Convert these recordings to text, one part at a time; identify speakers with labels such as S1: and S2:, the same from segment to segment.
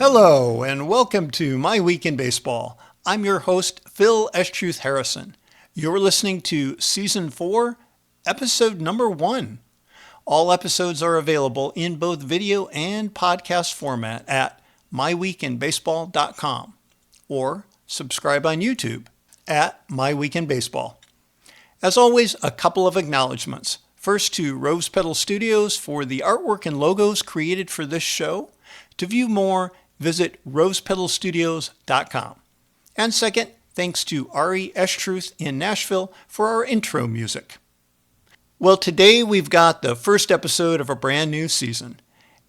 S1: Hello, and welcome to My Week in Baseball. I'm your host, Phil S-Truth Harrison. You're listening to Season 4, Episode Number 1. All episodes are available in both video and podcast format at myweekinbaseball.com or subscribe on YouTube at My Week in Baseball. As always, a couple of acknowledgments. First to Rose Petal Studios for the artwork and logos created for this show. To view more, visit rosepetalstudios.com. And second, thanks to Ari S-Truth in Nashville for our intro music. Well, today we've got the first episode of a brand new season.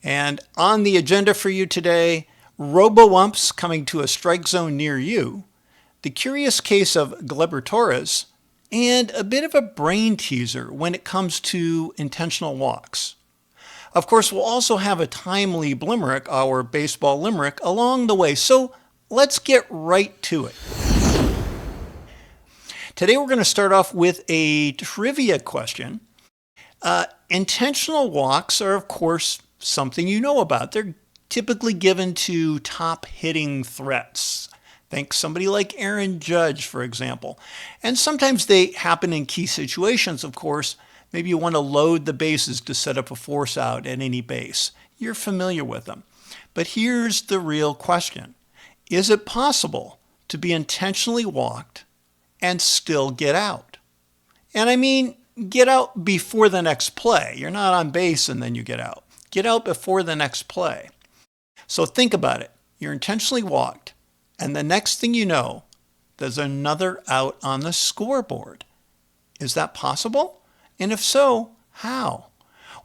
S1: And on the agenda for you today, Robo Umps coming to a strike zone near you, the curious case of Gleyber Torres, and a bit of a brain teaser when it comes to intentional walks. Of course, we'll also have a timely Blimerick, our baseball limerick, along the way. So let's get right to it. Today we're going to start off with a trivia question. Intentional walks are, of course, something you know about. They're typically given to top hitting threats. Think somebody like Aaron Judge, for example. And sometimes they happen in key situations, of course. Maybe you want to load the bases to set up a force out at any base. You're familiar with them. But here's the real question. Is it possible to be intentionally walked and still get out? And I mean, get out before the next play. You're not on base and then you get out. Get out before the next play. So think about it. You're intentionally walked, and the next thing you know, there's another out on the scoreboard. Is that possible? And if so, how?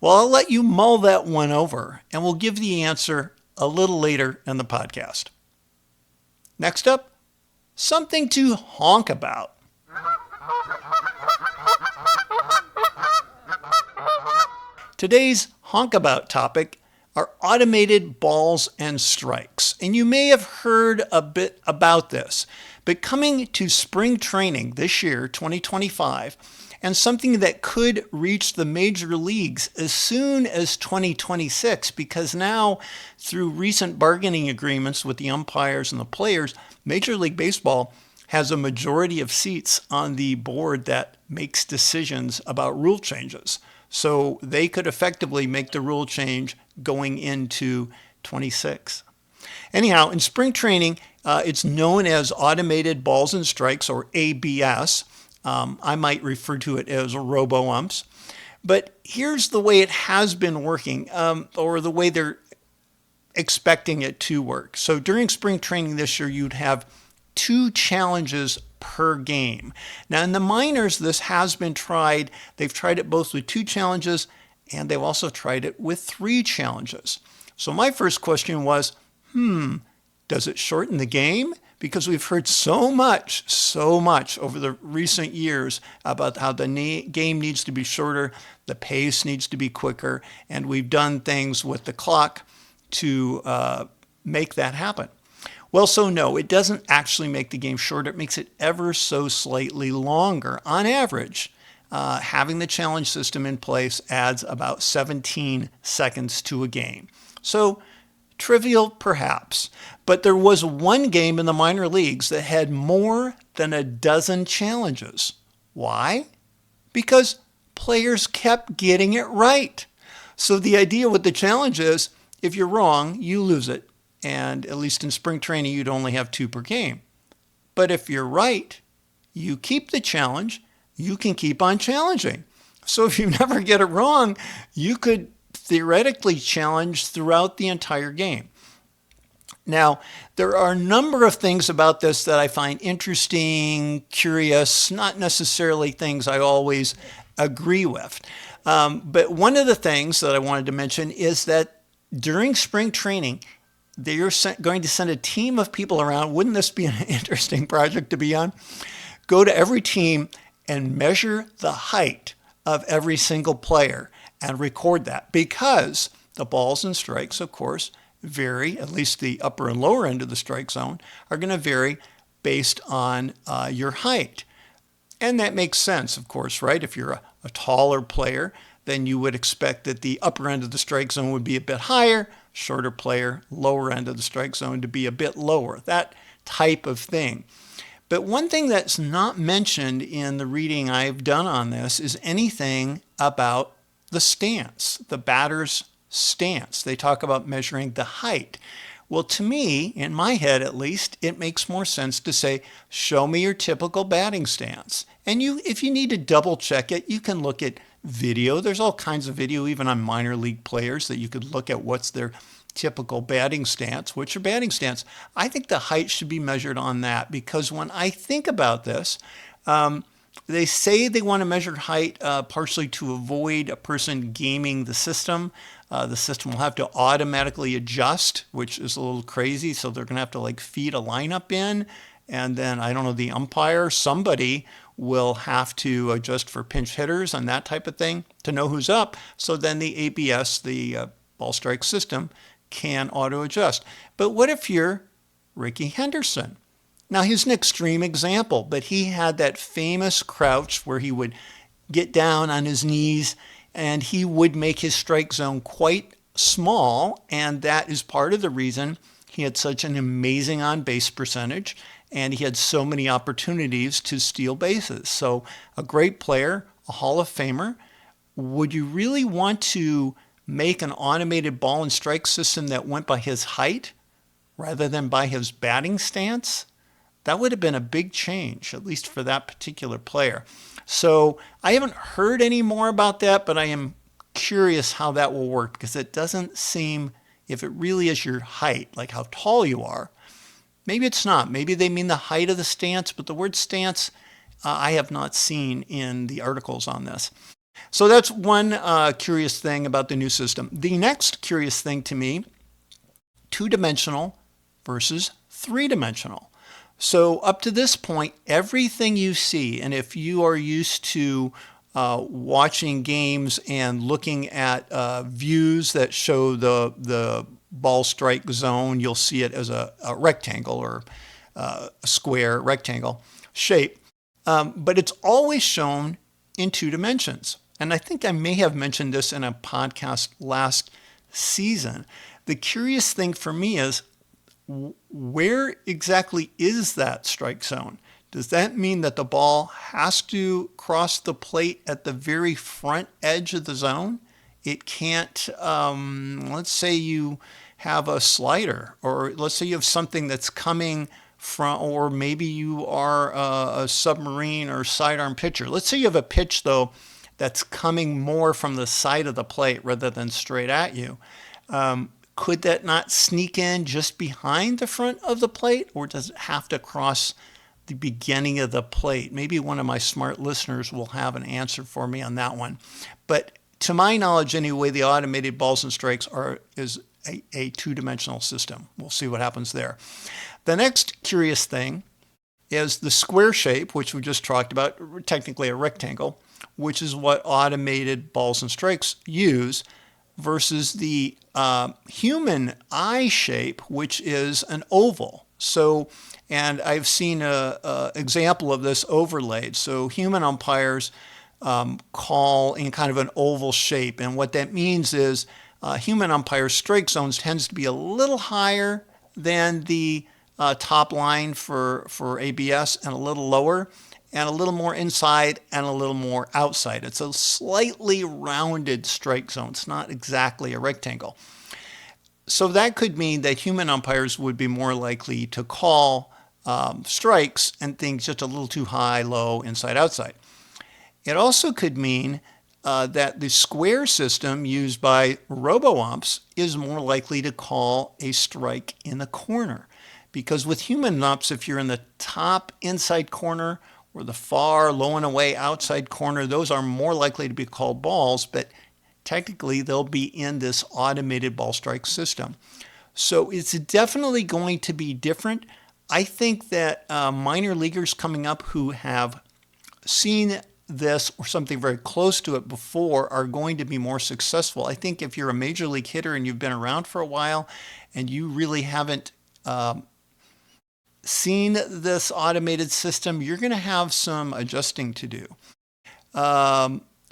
S1: Well, I'll let you mull that one over, and we'll give the answer a little later in the podcast. Next up, something to honk about. Today's honk about topic are automated balls and strikes. And you may have heard a bit about this, but coming to spring training this year, 2025, and something that could reach the major leagues as soon as 2026, because now, through recent bargaining agreements with the umpires and the players, Major League Baseball has a majority of seats on the board that makes decisions about rule changes. So they could effectively make the rule change going into 26. Anyhow, in spring training, it's known as automated balls and strikes, or ABS. I might refer to it as Robo Umps. But here's the way it has been working, or the way they're expecting it to work. So during spring training this year, you'd have 2 challenges per game. Now in the minors, this has been tried. They've tried it both with 2 challenges, and they've also tried it with 3 challenges. So my first question was, does it shorten the game? Because we've heard so much over the recent years about how the game needs to be shorter, the pace needs to be quicker, and we've done things with the clock to make that happen. Well, so no, it doesn't actually make the game shorter. It makes it ever so slightly longer. On average, having the challenge system in place adds about 17 seconds to a game. So trivial, perhaps, but there was one game in the minor leagues that had more than a dozen challenges. Why? Because players kept getting it right. So the idea with the challenge is, if you're wrong, you lose it. And at least in spring training, you'd only have 2 per game. But if you're right, you keep the challenge, you can keep on challenging. So if you never get it wrong, you could theoretically challenge throughout the entire game. Now, there are a number of things about this that I find interesting, curious, not necessarily things I always agree with. But one of the things that I wanted to mention is that during spring training, they're going to send a team of people around. Wouldn't this be an interesting project to be on? Go to every team and measure the height of every single player and record that, because the balls and strikes, of course, vary. At least the upper and lower end of the strike zone are going to vary based on your height. And that makes sense, of course, right? If you're a taller player, then you would expect that the upper end of the strike zone would be a bit higher, shorter player, lower end of the strike zone to be a bit lower, that type of thing. But one thing that's not mentioned in the reading I've done on this is anything about the stance, the batter's stance. They talk about measuring the height. Well, to me, in my head at least, it makes more sense to say, show me your typical batting stance. And if you need to double check it, you can look at video. There's all kinds of video, even on minor league players, that you could look at what's their typical batting stance. What's your batting stance? I think the height should be measured on that, because when I think about this, they say they want to measure height partially to avoid a person gaming the system. The system will have to automatically adjust, which is a little crazy. So they're going to have to like feed a lineup in. And then, I don't know, the umpire, somebody will have to adjust for pinch hitters and that type of thing to know who's up. So then the ABS, the ball strike system, can auto adjust. But what if you're Rickey Henderson? Now, he's an extreme example, but he had that famous crouch where he would get down on his knees and he would make his strike zone quite small. And that is part of the reason he had such an amazing on-base percentage and he had so many opportunities to steal bases. So a great player, a Hall of Famer. Would you really want to make an automated ball and strike system that went by his height rather than by his batting stance? That would have been a big change, at least for that particular player. So I haven't heard any more about that, but I am curious how that will work, because it doesn't seem, if it really is your height, like how tall you are, maybe it's not. Maybe they mean the height of the stance, but the word stance I have not seen in the articles on this. So that's one curious thing about the new system. The next curious thing to me, two-dimensional versus three-dimensional. So up to this point, everything you see, and if you are used to watching games and looking at views that show the ball strike zone, you'll see it as a rectangle or a square rectangle shape. But it's always shown in two dimensions. And I think I may have mentioned this in a podcast last season. The curious thing for me is, where exactly is that strike zone? Does that mean that the ball has to cross the plate at the very front edge of the zone? It can't, let's say you have a slider, or let's say you have something that's coming from, or maybe you are a submarine or sidearm pitcher. Let's say you have a pitch, though, that's coming more from the side of the plate rather than straight at you. Could that not sneak in just behind the front of the plate, or does it have to cross the beginning of the plate? Maybe one of my smart listeners will have an answer for me on that one. But to my knowledge, anyway, the automated balls and strikes is a two-dimensional system. We'll see what happens there. The next curious thing is the square shape, which we just talked about, technically a rectangle, which is what automated balls and strikes use, versus the human eye shape, which is an oval. So, and I've seen an example of this overlaid. So human umpires call in kind of an oval shape. And what that means is human umpires' strike zones tends to be a little higher than the top line for ABS and a little lower, and a little more inside and a little more outside. It's a slightly rounded strike zone. It's not exactly a rectangle. So that could mean that human umpires would be more likely to call strikes and things just a little too high, low, inside, outside. It also could mean that the square system used by Robo Umps is more likely to call a strike in the corner. Because with human umps, if you're in the top inside corner or the far low and away outside corner, those are more likely to be called balls, but technically they'll be in this automated ball strike system. So it's definitely going to be different. I think that minor leaguers coming up who have seen this or something very close to it before are going to be more successful. I think if you're a major league hitter and you've been around for a while and you really haven't seen this automated system, you're going to have some adjusting to do.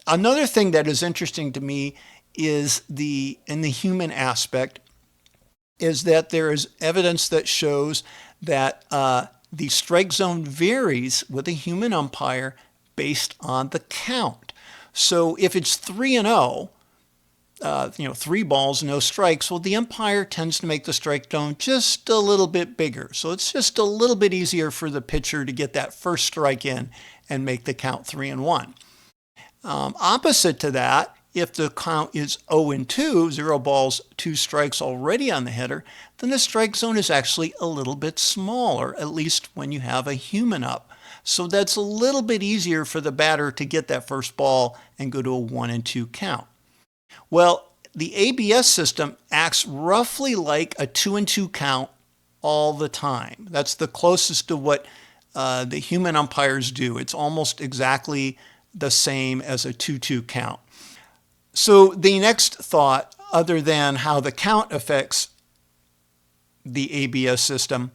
S1: Another thing that is interesting to me is in the human aspect is that there is evidence that shows that the strike zone varies with a human umpire based on the count. So if it's 3-0, 3 balls, no strikes, well, the umpire tends to make the strike zone just a little bit bigger. So it's just a little bit easier for the pitcher to get that first strike in and make the count 3-1. Opposite to that, if the count is 0-2, 0 balls, 2 strikes already on the hitter, then the strike zone is actually a little bit smaller, at least when you have a human up. So that's a little bit easier for the batter to get that first ball and go to a 1-2 count. Well, the ABS system acts roughly like a 2-2 count all the time. That's the closest to what the human umpires do. It's almost exactly the same as a 2-2 count. So the next thought, other than how the count affects the ABS system,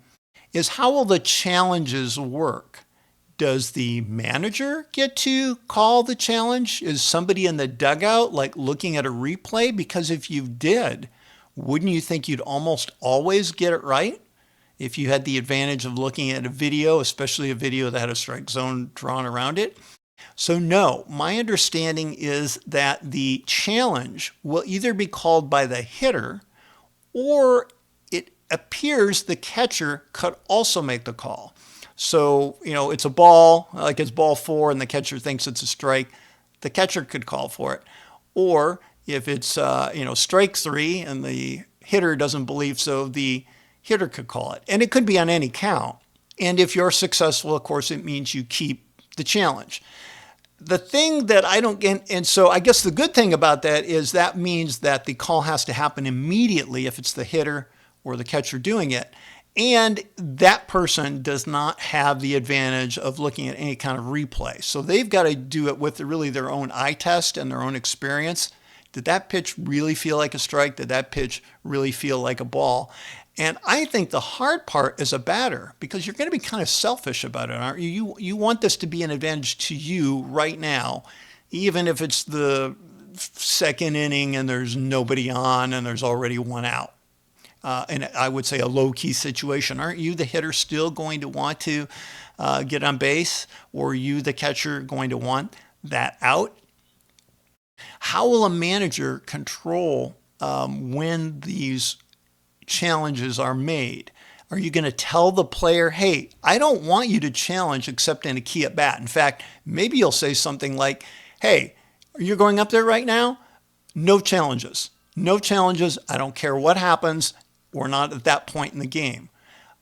S1: is how will the challenges work? Does the manager get to call the challenge? Is somebody in the dugout like looking at a replay? Because if you did, wouldn't you think you'd almost always get it right? If you had the advantage of looking at a video, especially a video that had a strike zone drawn around it. So no, my understanding is that the challenge will either be called by the hitter, or it appears the catcher could also make the call. So, it's a ball, like it's ball 4 and the catcher thinks it's a strike, the catcher could call for it. Or if it's, strike 3 and the hitter doesn't believe so, the hitter could call it. And it could be on any count. And if you're successful, of course, it means you keep the challenge. The thing that I don't get, and so I guess the good thing about that is that means that the call has to happen immediately if it's the hitter or the catcher doing it. And that person does not have the advantage of looking at any kind of replay. So they've got to do it with really their own eye test and their own experience. Did that pitch really feel like a strike? Did that pitch really feel like a ball? And I think the hard part is a batter, because you're going to be kind of selfish about it, aren't you? You want this to be an advantage to you right now, even if it's the second inning and there's nobody on and there's already one out. And I would say a low-key situation. Aren't you, the hitter, still going to want to get on base? Or are you, the catcher, going to want that out? How will a manager control when these challenges are made? Are you going to tell the player, hey, I don't want you to challenge except in a key at bat? In fact, maybe you'll say something like, hey, you're going up there right now? No challenges. No challenges. I don't care what happens. We're not at that point in the game.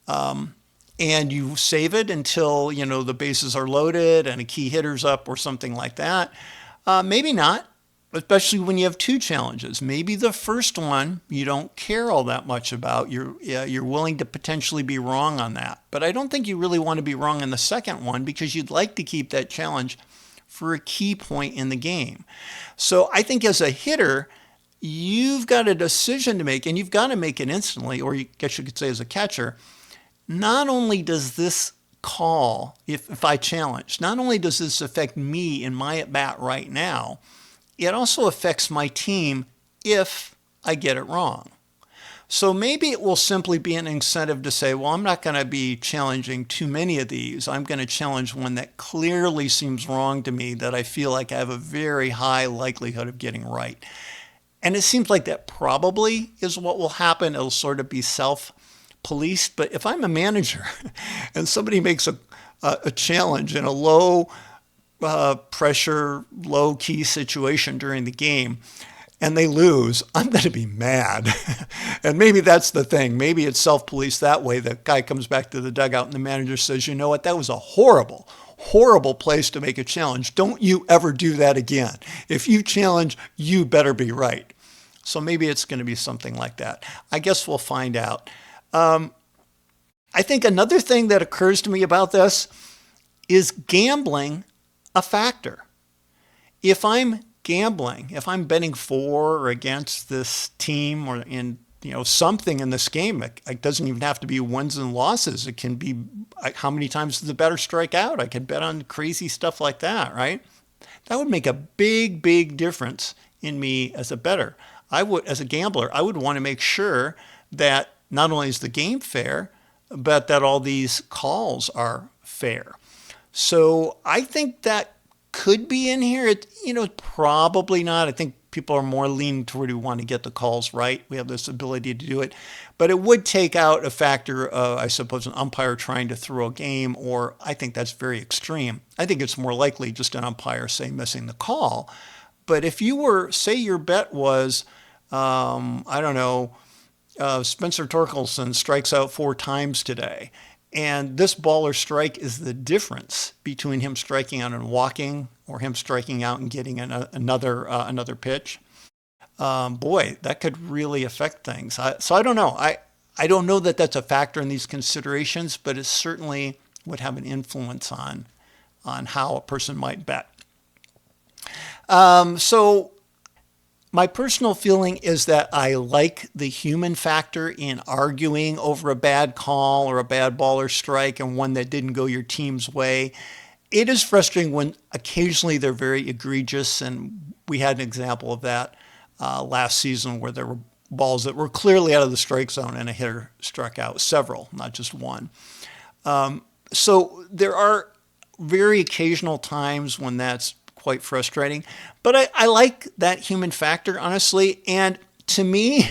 S1: And you save it until, the bases are loaded and a key hitter's up or something like that. Maybe not, especially when you have 2 challenges. Maybe the first one you don't care all that much about. You're willing to potentially be wrong on that. But I don't think you really want to be wrong on the second one, because you'd like to keep that challenge for a key point in the game. So I think as a hitter, you've got a decision to make, and you've got to make it instantly, or I guess you could say as a catcher. Not only does this call, if I challenge, not only does this affect me in my at-bat right now, it also affects my team if I get it wrong. So maybe it will simply be an incentive to say, well, I'm not going to be challenging too many of these. I'm going to challenge one that clearly seems wrong to me, that I feel like I have a very high likelihood of getting right. And it seems like that probably is what will happen. It'll sort of be self-policed. But if I'm a manager and somebody makes a challenge in a low pressure, low key situation during the game and they lose, I'm going to be mad. And maybe that's the thing. Maybe it's self-policed that way. The guy comes back to the dugout and the manager says, you know what, that was a horrible place to make a challenge. Don't you ever do that again. If you challenge, you better be right. So maybe it's going to be something like that. I guess we'll find out. I think another thing that occurs to me about this is gambling a factor. If I'm gambling, if I'm betting for or against this team or in something in this game, it doesn't even have to be wins and losses. It can be how many times does the batter strike out. I can bet on crazy stuff like that, right? That would make a big, big difference in me as a bettor. I would, as a gambler, I would want to make sure that not only is the game fair, but that all these calls are fair. So I think that could be in here. Probably not. I think people are more leaning toward who want to get the calls right. We have this ability to do it. But it would take out a factor of, I suppose, an umpire trying to throw a game, or I think that's very extreme. I think it's more likely just an umpire, say, missing the call. But if you were, say your bet was, I don't know, Spencer Torkelson strikes out 4 times today, and this ball or strike is the difference between him striking out and walking or him striking out and getting another pitch. Boy, that could really affect things. So I don't know. I don't know that that's a factor in these considerations, but it certainly would have an influence on how a person might bet. So my personal feeling is that I like the human factor in arguing over a bad call or a bad ball or strike and one that didn't go your team's way. It is frustrating when occasionally they're very egregious, and we had an example of that last season where there were balls that were clearly out of the strike zone and a hitter struck out several, not just one. So there are very occasional times when that's quite frustrating, but I like that human factor, honestly. And to me,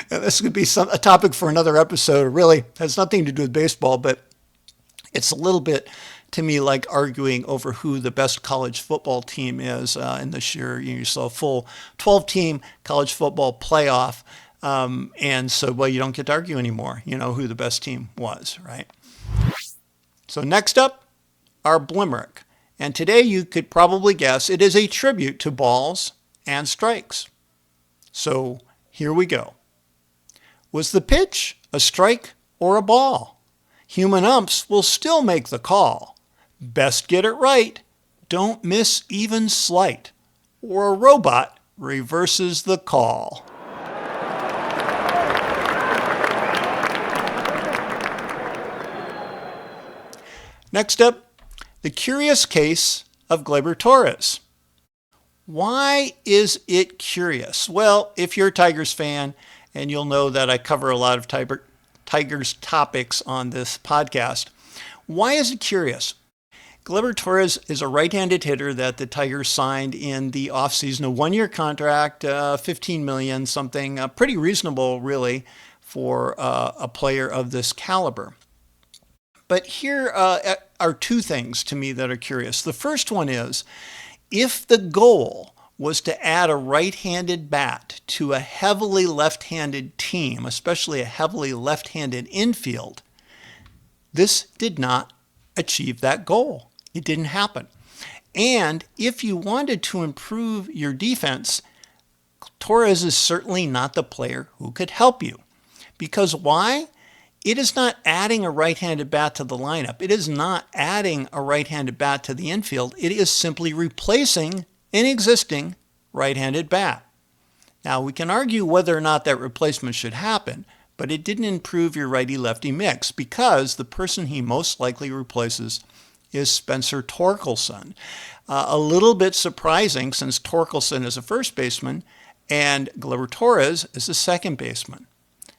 S1: this could be a topic for another episode. It really has nothing to do with baseball, but it's a little bit, to me, like arguing over who the best college football team is in this year. You saw a full 12-team college football playoff, and so, well, you don't get to argue anymore, who the best team was, right? So next up, our Blimerick. And today you could probably guess it is a tribute to balls and strikes. So here we go. Was the pitch a strike or a ball? Human umps will still make the call. Best get it right. Don't miss even slight. Or a robot reverses the call. Next up, the curious case of Gleyber Torres. Why is it curious? Well, if you're a Tigers fan, and you'll know that I cover a lot of Tigers topics on this podcast, why is it curious? Gleyber Torres is a right-handed hitter that the Tigers signed in the offseason, a 1-year contract, $15 million, something pretty reasonable, really, for a player of this caliber. But here are 2 things to me that are curious. The first one is, if the goal was to add a right-handed bat to a heavily left-handed team, especially a heavily left-handed infield, this did not achieve that goal. It didn't happen. And if you wanted to improve your defense, Torres is certainly not the player who could help you. Because why? It is not adding a right-handed bat to the lineup. It is not adding a right-handed bat to the infield. It is simply replacing an existing right-handed bat. Now, we can argue whether or not that replacement should happen, but it didn't improve your righty-lefty mix because the person he most likely replaces is Spencer Torkelson. A little bit surprising since Torkelson is a first baseman and Gleyber Torres is a second baseman.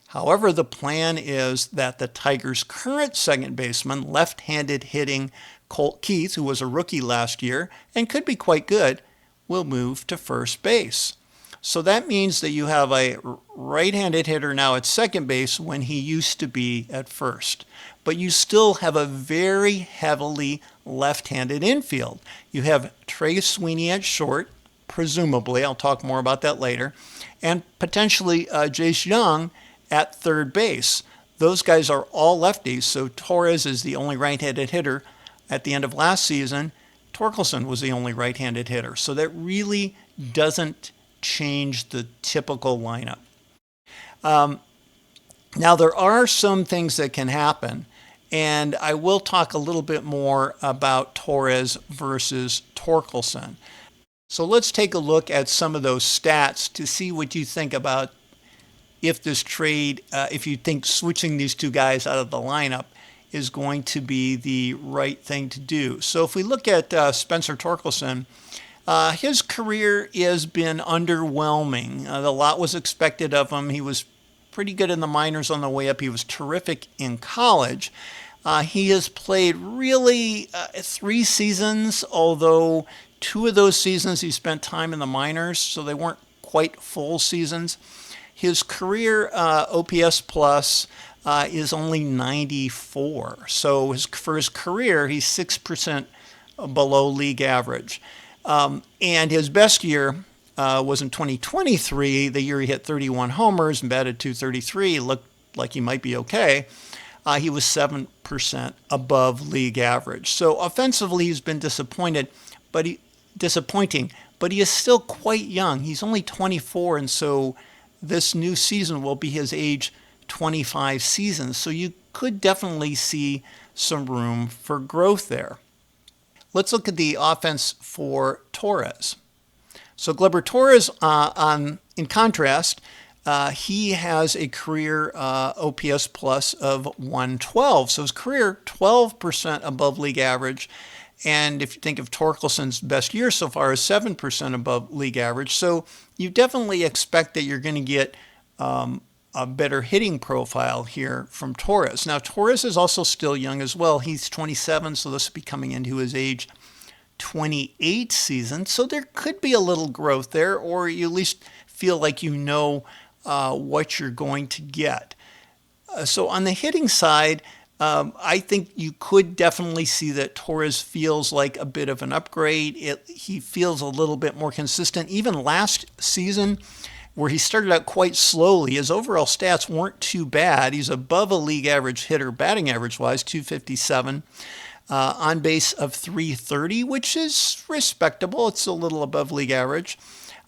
S1: However, the plan is that the Tigers' current second baseman, left-handed hitting Colt Keith, who was a rookie last year and could be quite good, will move to first base. So that means that you have a right-handed hitter now at second base when he used to be at first. But you still have a very heavily left-handed infield. You have Trey Sweeney at short, presumably, I'll talk more about that later, and potentially Jace Young at third base. Those guys are all lefties, so Torres is the only right-handed hitter. At the end of last season, Torkelson was the only right-handed hitter. So that really doesn't change the typical lineup. Now, there are some things that can happen, and I will talk a little bit more about Torres versus Torkelson. So let's take a look at some of those stats to see what you think about if this trade, if you think switching these two guys out of the lineup is going to be the right thing to do. So if we look at Spencer Torkelson, his career has been underwhelming. A lot was expected of him. He was pretty good in the minors on the way up. He was terrific in college. He has played really 3 seasons, although 2 of those seasons he spent time in the minors, so they weren't quite full seasons. His career OPS plus is only 94. So for his career, he's 6% below league average. And his best year was in 2023, the year he hit 31 homers and batted .233. Looked like he might be okay. He was 7% above league average. So offensively, he's been disappointing, but he is still quite young. He's only 24, and so this new season will be his age 25 season. So you could definitely see some room for growth there. Let's look at the offense for Torrez. So Gleyber Torres, in contrast, he has a career OPS plus of 112. So his career 12% above league average. And if you think of Torkelson's best year so far is 7% above league average. So you definitely expect that you're going to get a better hitting profile here from Torrez. Now, Torrez is also still young as well. He's 27, so this will be coming into his age 28 season. So there could be a little growth there, or you at least feel like you know what you're going to get. So on the hitting side, I think you could definitely see that Torrez feels like a bit of an upgrade. He feels a little bit more consistent. Even last season, where he started out quite slowly, his overall stats weren't too bad. He's above a league average hitter, batting average-wise, .257, on base of .330, which is respectable. It's a little above league average.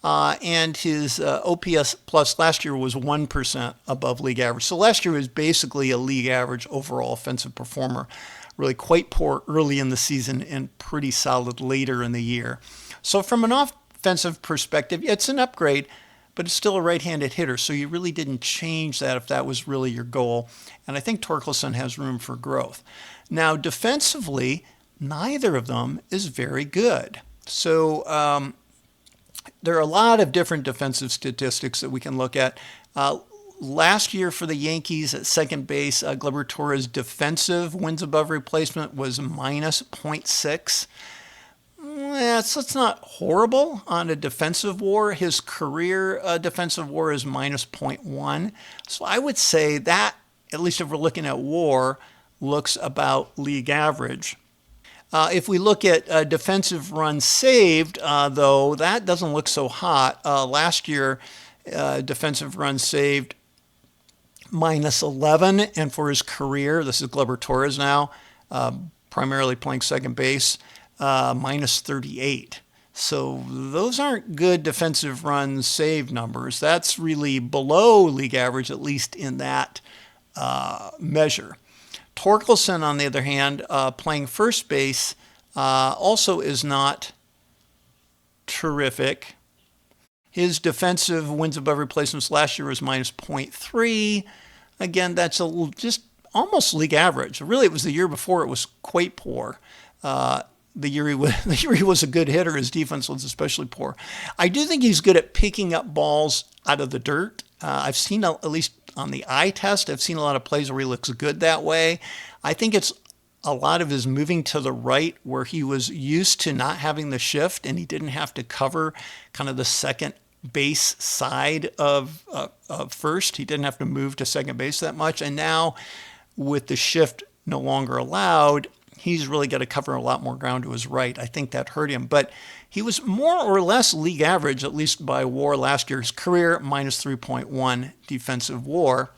S1: And his OPS plus last year was 1% above league average. So last year was basically a league average overall offensive performer. Really quite poor early in the season and pretty solid later in the year. So from an offensive perspective, it's an upgrade, but it's still a right-handed hitter. So you really didn't change that if that was really your goal. And I think Torkelson has room for growth. Now, defensively, neither of them is very good. So, there are a lot of different defensive statistics that we can look at. Last year for the Yankees at second base, Gleyber Torres' defensive wins above replacement was minus .6. So it's not horrible on a defensive WAR. His career defensive WAR is minus .1. So I would say that, at least if we're looking at WAR, looks about league average. If we look at defensive runs saved, though, that doesn't look so hot. Last year, defensive runs saved minus 11, and for his career, this is Gleyber Torres now, primarily playing second base, minus 38. So those aren't good defensive runs saved numbers. That's really below league average, at least in that measure. Torkelson, on the other hand, playing first base, also is not terrific. His defensive wins above replacements last year was minus .3. Again, that's just almost league average. Really, it was the year before it was quite poor. The year he was a good hitter, his defense was especially poor. I do think he's good at picking up balls out of the dirt. I've seen, at least on the eye test, I've seen a lot of plays where he looks good that way. I think it's a lot of his moving to the right, where he was used to not having the shift and he didn't have to cover kind of the second base side of first. He didn't have to move to second base that much. And now with the shift no longer allowed, he's really got to cover a lot more ground to his right. I think that hurt him. But he was more or less league average, at least by WAR last year. His career, minus 3.1 defensive WAR.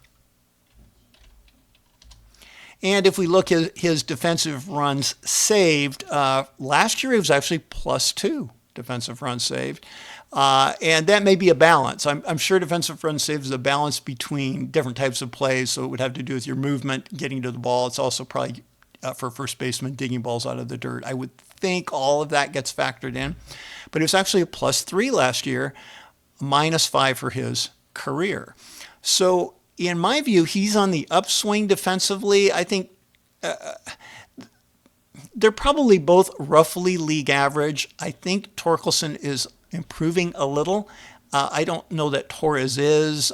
S1: And if we look at his defensive runs saved, last year he was actually +2 defensive runs saved. And that may be a balance. I'm sure defensive runs saved is a balance between different types of plays. So it would have to do with your movement, getting to the ball. It's also probably for first baseman digging balls out of the dirt. I would think all of that gets factored in. But it was actually a +3 last year, -5 for his career. So in my view, he's on the upswing defensively. I think they're probably both roughly league average. I think Torkelson is improving a little. I don't know that Torrez is.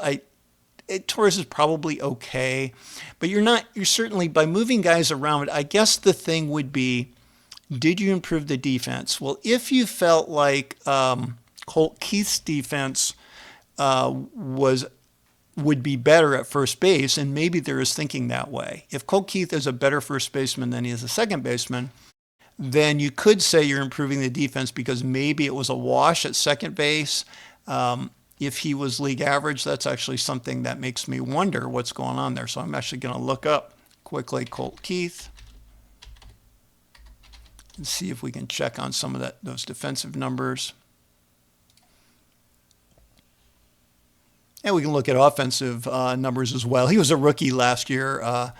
S1: Torres is probably okay, but you're certainly, by moving guys around, I guess the thing would be, did you improve the defense? Well, if you felt like Colt Keith's defense would be better at first base, and maybe there is thinking that way. If Colt Keith is a better first baseman than he is a second baseman, then you could say you're improving the defense because maybe it was a wash at second base. If he was league average, that's actually something that makes me wonder what's going on there. So I'm actually going to look up quickly Colt Keith and see if we can check on some of those defensive numbers. And we can look at offensive numbers as well. He was a rookie last year,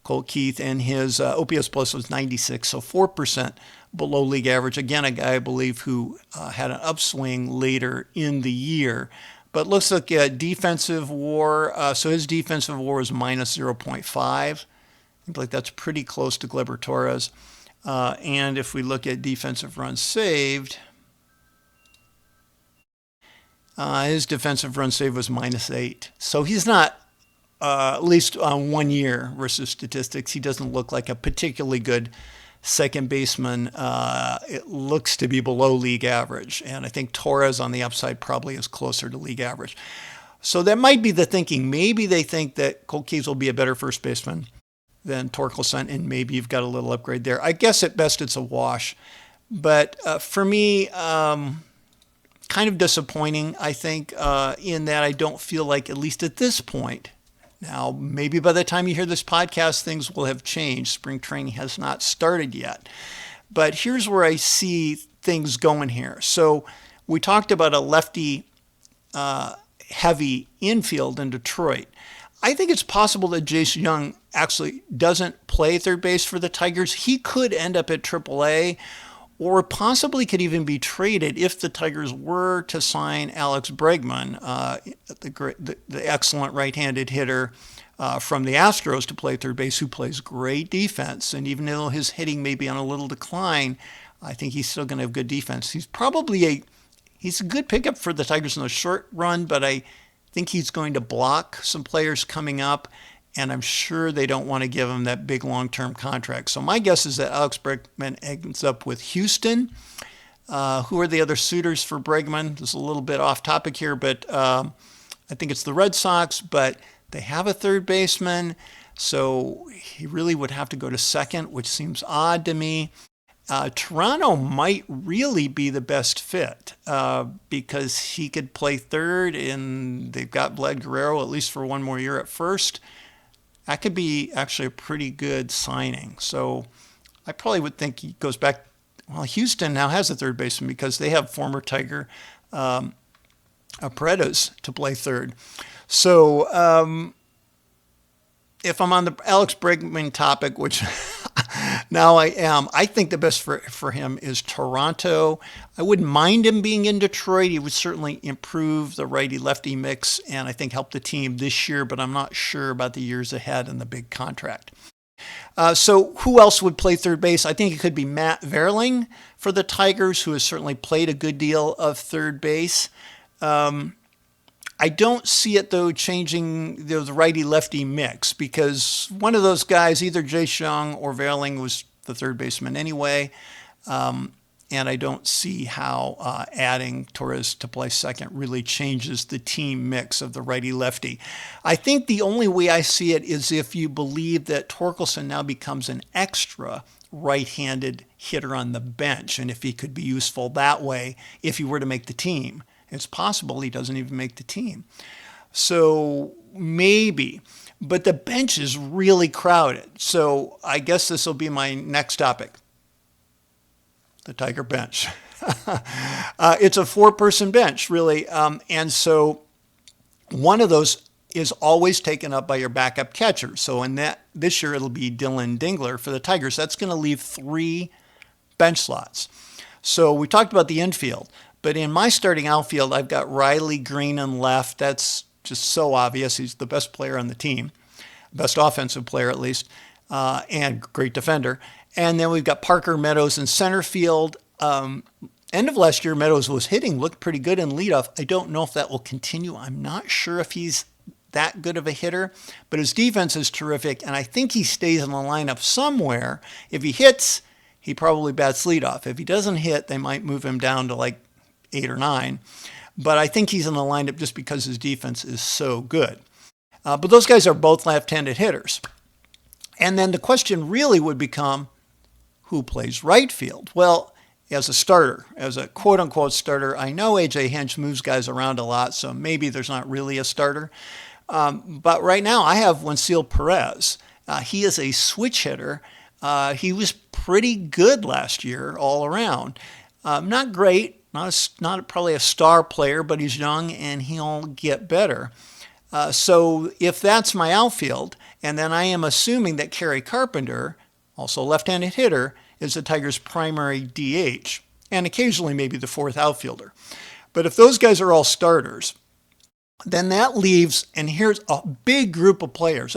S1: Colt Keith, and his OPS plus was 96, so 4% below league average. Again, a guy, I believe, who had an upswing later in the year. But let's look at defensive WAR. So his defensive WAR is minus 0.5. I think like that's pretty close to Gleyber Torres. And if we look at defensive runs saved, his defensive run save was minus 8. So he's not, at least on 1 year versus statistics, he doesn't look like a particularly good second baseman. It looks to be below league average. And I think Torres on the upside probably is closer to league average. So that might be the thinking. Maybe they think that Colt Keith will be a better first baseman than Torkelson, and maybe you've got a little upgrade there. I guess at best it's a wash. But for me, kind of disappointing, I think, in that I don't feel like, at least at this point, now, maybe by the time you hear this podcast, things will have changed. Spring training has not started yet. But here's where I see things going here. So we talked about a lefty heavy infield in Detroit. I think it's possible that Jace Jung actually doesn't play third base for the Tigers. He could end up at AAA, or possibly could even be traded if the Tigers were to sign Alex Bregman, the excellent right-handed hitter from the Astros, to play third base, who plays great defense. And even though his hitting may be on a little decline, I think he's still going to have good defense. He's probably he's a good pickup for the Tigers in the short run, but I think he's going to block some players coming up, and I'm sure they don't want to give him that big long-term contract. So my guess is that Alex Bregman ends up with Houston. Who are the other suitors for Bregman? This is a little bit off topic here, but I think it's the Red Sox, but they have a third baseman, so he really would have to go to second, which seems odd to me. Toronto might really be the best fit because he could play third, and they've got Vlad Guerrero at least for one more year at first. That could be actually a pretty good signing. So I probably would think he goes back. Well, Houston now has a third baseman because they have former Tiger Paredes to play third. So if I'm on the Alex Bregman topic, which now I am, I think the best for him is Toronto. I wouldn't mind him being in Detroit. He would certainly improve the righty-lefty mix and I think help the team this year, but I'm not sure about the years ahead and the big contract. So who else would play third base? I think it could be Matt Vierling for the Tigers, who has certainly played a good deal of third base. I don't see it, though, changing the righty-lefty mix because one of those guys, either Jace Jung or Vierling, was the third baseman anyway. And I don't see how adding Torrez to play second really changes the team mix of the righty-lefty. I think the only way I see it is if you believe that Torkelson now becomes an extra right-handed hitter on the bench, and if he could be useful that way if he were to make the team. It's possible he doesn't even make the team. So maybe. But the bench is really crowded. So I guess this will be my next topic. The Tiger bench. It's a four-person bench, really. And so one of those is always taken up by your backup catcher. So in this year, it'll be Dylan Dingler for the Tigers. That's going to leave 3 bench slots. So we talked about the infield. But in my starting outfield, I've got Riley Green in left. That's just so obvious. He's the best player on the team, best offensive player at least. and great defender. And then we've got Parker Meadows in center field. End of last year, Meadows was hitting, looked pretty good in leadoff. I don't know if that will continue. I'm not sure if he's that good of a hitter, but his defense is terrific, and I think he stays in the lineup somewhere. If he hits, he probably bats leadoff. If he doesn't hit, they might move him down to like 8 or 9. But I think he's in the lineup just because his defense is so good. But those guys are both left-handed hitters. And then the question really would become, who plays right field? Well, as a starter, as a quote-unquote starter, I know A.J. Hinch moves guys around a lot, so maybe there's not really a starter. But right now I have Wenceel Torrez. He is a switch hitter. He was pretty good last year all around. Not great, not probably a star player, but he's young and he'll get better. So if that's my outfield, and then I am assuming that Kerry Carpenter, also a left-handed hitter, is the Tigers' primary DH, and occasionally maybe the fourth outfielder. But if those guys are all starters, then that leaves, and here's a big group of players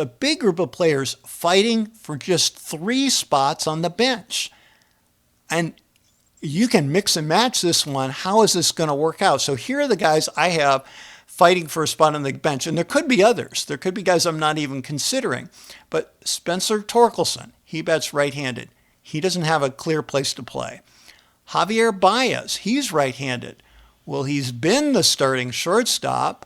S1: fighting for just 3 spots on the bench. And you can mix and match this one. How is this going to work out? So here are the guys I have fighting for a spot on the bench. And there could be others. There could be guys I'm not even considering. But Spencer Torkelson, he bats right-handed. He doesn't have a clear place to play. Javier Baez, he's right-handed. Well, he's been the starting shortstop,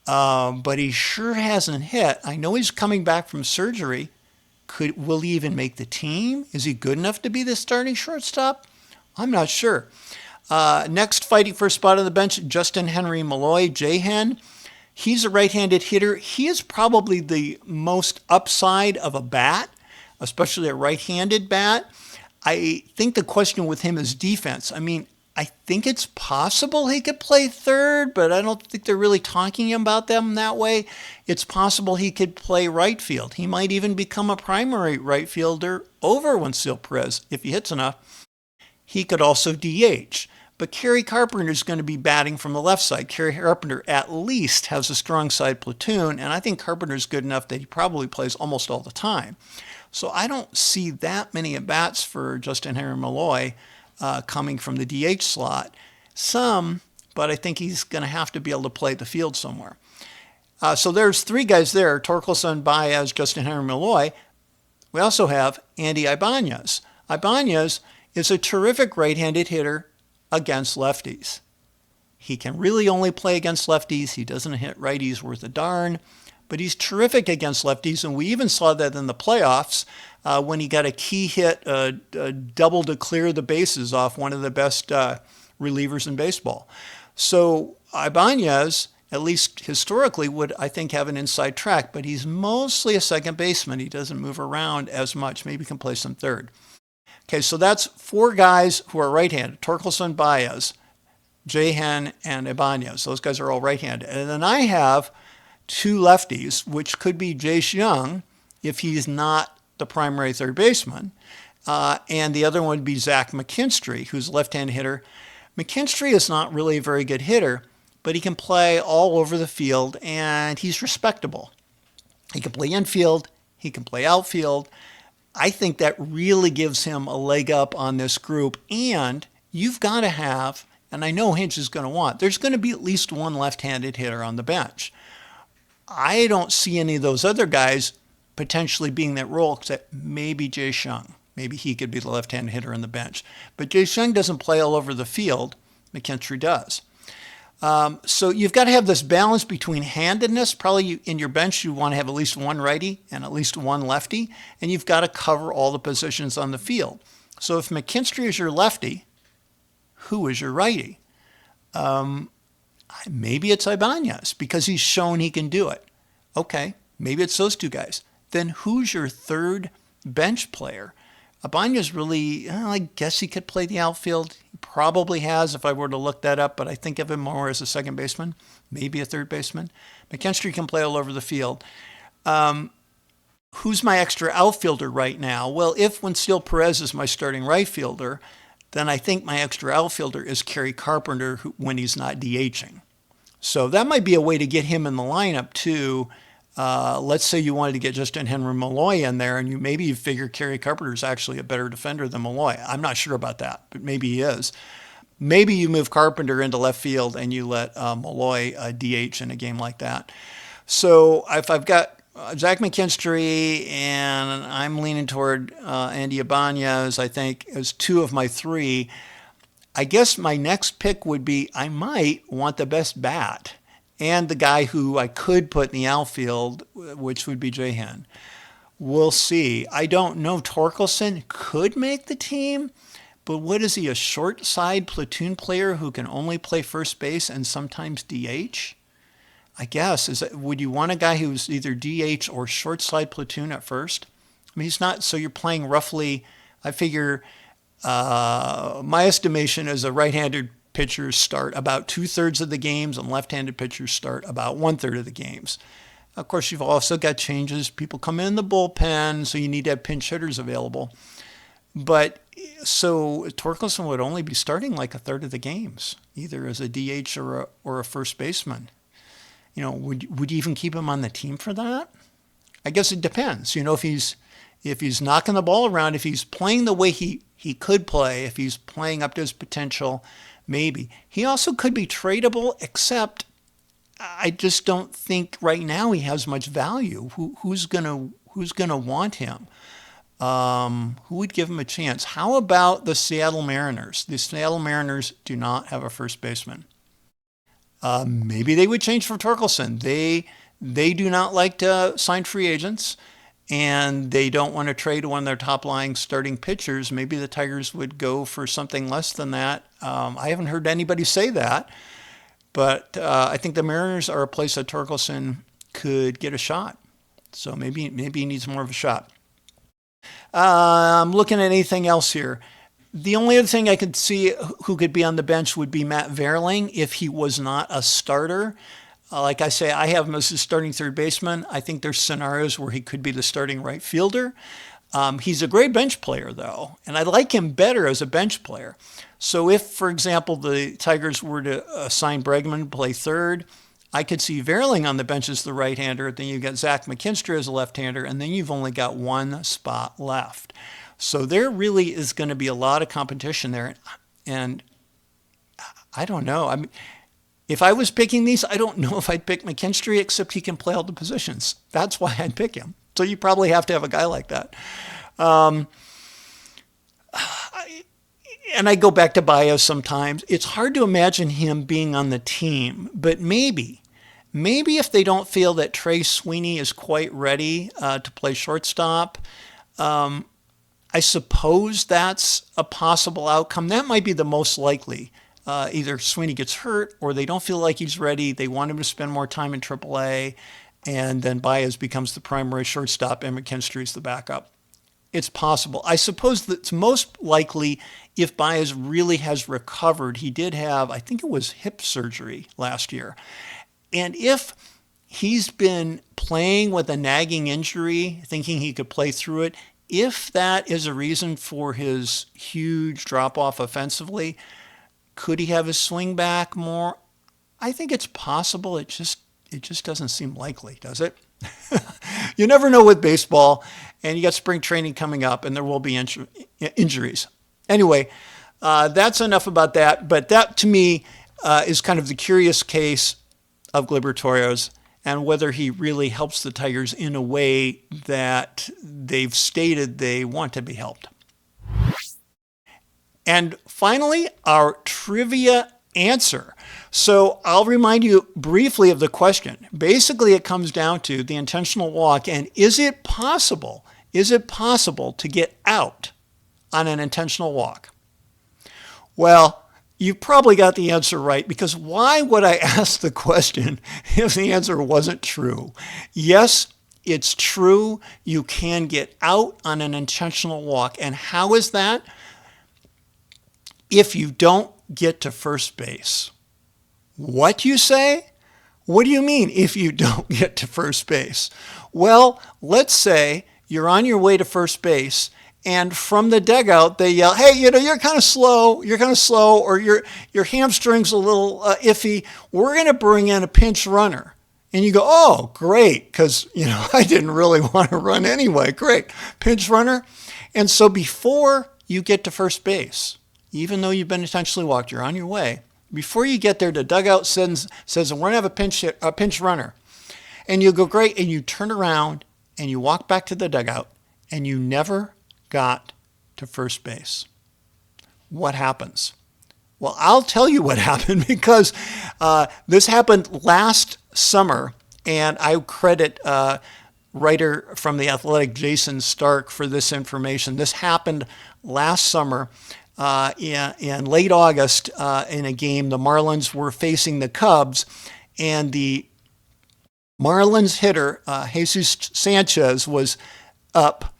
S1: but he sure hasn't hit. I know he's coming back from surgery. Will he even make the team? Is he good enough to be the starting shortstop? I'm not sure. Next, fighting for a spot on the bench, Justyn-Henry Malloy, J-Hen. He's a right-handed hitter. He is probably the most upside of a bat, especially a right-handed bat. I think the question with him is defense. I mean, I think it's possible he could play third, but I don't think they're really talking about them that way. It's possible he could play right field. He might even become a primary right fielder over Wenceel Torres if he hits enough. He could also DH. But Kerry Carpenter is going to be batting from the left side. Kerry Carpenter at least has a strong side platoon, and I think Carpenter is good enough that he probably plays almost all the time. So I don't see that many at-bats for Justyn-Henry Malloy coming from the DH slot. Some, but I think he's going to have to be able to play the field somewhere. So there's 3 guys there, Torkelson, Baez, Justyn-Henry Malloy. We also have Andy Ibanez. Ibanez is a terrific right-handed hitter against lefties. He can really only play against lefties. He doesn't hit righties worth a darn, but he's terrific against lefties, and we even saw that in the playoffs when he got a key hit, a double to clear the bases off one of the best relievers in baseball. So Ibanez, at least historically, would, I think, have an inside track, but he's mostly a second baseman. He doesn't move around as much. Maybe he can play some third. Okay, so that's 4 guys who are right-handed: Torkelson, Baez, J-Hen, and Ibanez. Those guys are all right-handed. And then I have 2 lefties, which could be Jace Jung if he's not the primary third baseman, and the other one would be Zach McKinstry, who's a left-handed hitter. McKinstry is not really a very good hitter, but he can play all over the field, and he's respectable. He can play infield, he can play outfield. I think that really gives him a leg up on this group, and you've got to have, and I know Hinch is going to want, there's going to be at least 1 left-handed hitter on the bench. I don't see any of those other guys potentially being that role, except maybe Jace Jung. Maybe he could be the left-handed hitter on the bench. But Jace Jung doesn't play all over the field. McKinstry does. So you've got to have this balance between handedness. Probably in your bench, you want to have at least 1 righty and at least 1 lefty, and you've got to cover all the positions on the field. So if McKinstry is your lefty, who is your righty? Maybe it's Ibanez because he's shown he can do it. Okay, maybe it's those 2 guys. Then who's your third bench player? Ibanez really, I guess he could play the outfield. He probably has if I were to look that up, but I think of him more as a second baseman, maybe a third baseman. McKinstry can play all over the field. Who's my extra outfielder right now? Well, if Wenceel Torres is my starting right fielder, then I think my extra outfielder is Kerry Carpenter when he's not DHing. So that might be a way to get him in the lineup too, Let's say you wanted to get Justyn-Henry Malloy in there, and you figure Kerry Carpenter is actually a better defender than Malloy. I'm not sure about that, but maybe he is. Maybe you move Carpenter into left field and you let Malloy DH in a game like that. So if I've got Zach McKinstry and I'm leaning toward Andy Ibanez, I think, as two of my three, I guess my next pick would be I might want the best bat and the guy who I could put in the outfield, which would be J-Hen. We'll see. I don't know. Torkelson could make the team, but what is he, a short side platoon player who can only play first base and sometimes DH? I guess. Would you want a guy who's either DH or short side platoon at first? I mean, he's not, so you're playing roughly, I figure, my estimation is a right-handed pitchers start about 2/3 of the games and left-handed pitchers start about 1/3 of the games. Of course, you've also got changes. People come in the bullpen, so you need to have pinch hitters available. But so Torkelson would only be starting like 1/3 of the games, either as a DH or a first baseman. Would you even keep him on the team for that? I guess it depends. If he's knocking the ball around, if he's playing the way he could play, if he's playing up to his potential, maybe. He also could be tradable, except I just don't think right now he has much value. Who's gonna want him? Who would give him a chance? How about the Seattle Mariners? The Seattle Mariners do not have a first baseman. Maybe they would change for Torkelson. They do not like to sign free agents, and they don't want to trade one of their top-line starting pitchers. Maybe the Tigers would go for something less than that. I haven't heard anybody say that, but I think the Mariners are a place that Torkelson could get a shot. So maybe he needs more of a shot. I'm looking at anything else here. The only other thing I could see who could be on the bench would be Matt Vierling if he was not a starter. Like I say, I have him as a starting third baseman. I think there's scenarios where he could be the starting right fielder. He's a great bench player, though, and I like him better as a bench player. So if, for example, the Tigers were to assign Bregman to play third, I could see Vierling on the bench as the right-hander. Then you've got Zach McKinstry as a left-hander, and then you've only got one spot left. So there really is going to be a lot of competition there. And I don't know. I mean, if I was picking these, I don't know if I'd pick McKinstry, except he can play all the positions. That's why I'd pick him. So you probably have to have a guy like that. And I go back to Baez sometimes. It's hard to imagine him being on the team, but maybe if they don't feel that Trey Sweeney is quite ready to play shortstop, I suppose that's a possible outcome. That might be the most likely. Either Sweeney gets hurt or they don't feel like he's ready. They want him to spend more time in AAA, and then Baez becomes the primary shortstop and McKinstry's the backup. It's possible. I suppose that's most likely if Baez really has recovered. He did have, I think it was hip surgery last year. And if he's been playing with a nagging injury, thinking he could play through it, if that is a reason for his huge drop-off offensively, could he have his swing back more? I think it's possible. It just doesn't seem likely, does it? You never know with baseball, and you got spring training coming up, and there will be injuries. Anyway, that's enough about that. But that, to me, is kind of the curious case of Gleyber Torres and whether he really helps the Tigers in a way that they've stated they want to be helped. And finally, our trivia answer. So I'll remind you briefly of the question. Basically, it comes down to the intentional walk, and is it possible to get out on an intentional walk? Well, you probably got the answer right, because why would I ask the question if the answer wasn't true? Yes, it's true. You can get out on an intentional walk. And how is that? If you don't get to first base. What, you say? What do you mean if you don't get to first base? Well, let's say you're on your way to first base, and from the dugout they yell, "Hey, you're kind of slow, or your hamstring's a little iffy. We're going to bring in a pinch runner." And you go, oh, great, because, I didn't really want to run anyway. Great. Pinch runner. And so before you get to first base, even though you've been intentionally walked, you're on your way. Before you get there, the dugout says we're going to have a pinch runner. And you go, great, and you turn around and you walk back to the dugout and you never got to first base. What happens? Well, I'll tell you what happened because this happened last summer, and I credit writer from The Athletic, Jason Stark, for this information. This happened last summer in late August in a game. The Marlins were facing the Cubs, and the Marlins hitter, Jesus Sanchez, was up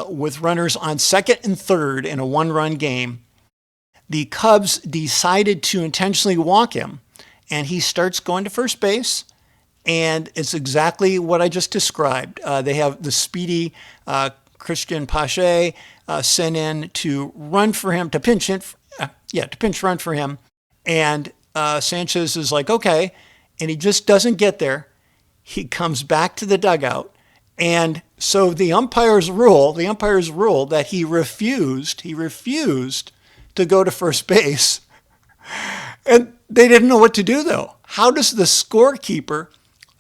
S1: with runners on second and third in a one-run game. The Cubs decided to intentionally walk him, and he starts going to first base, and it's exactly what I just described. They have the speedy Christian Pache sent in to run for him, to pinch run for him, and Sanchez is like, okay, and he just doesn't get there. He comes back to the dugout, and so the umpires rule that he refused to go to first base. And they didn't know what to do, though. How does the scorekeeper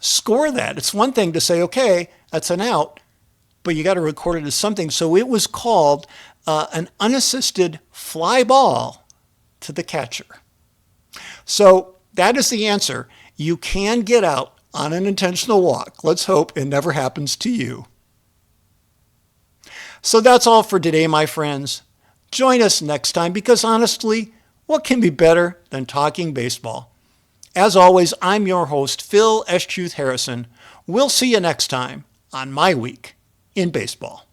S1: score that? It's one thing to say, okay, that's an out, but you got to record it as something. So it was called an unassisted fly ball to the catcher. So that is the answer. You can get out on an intentional walk. Let's hope it never happens to you. So that's all for today, my friends. Join us next time because honestly, what can be better than talking baseball? As always, I'm your host, Phil S. Truth Harrison. We'll see you next time on My Week in Baseball.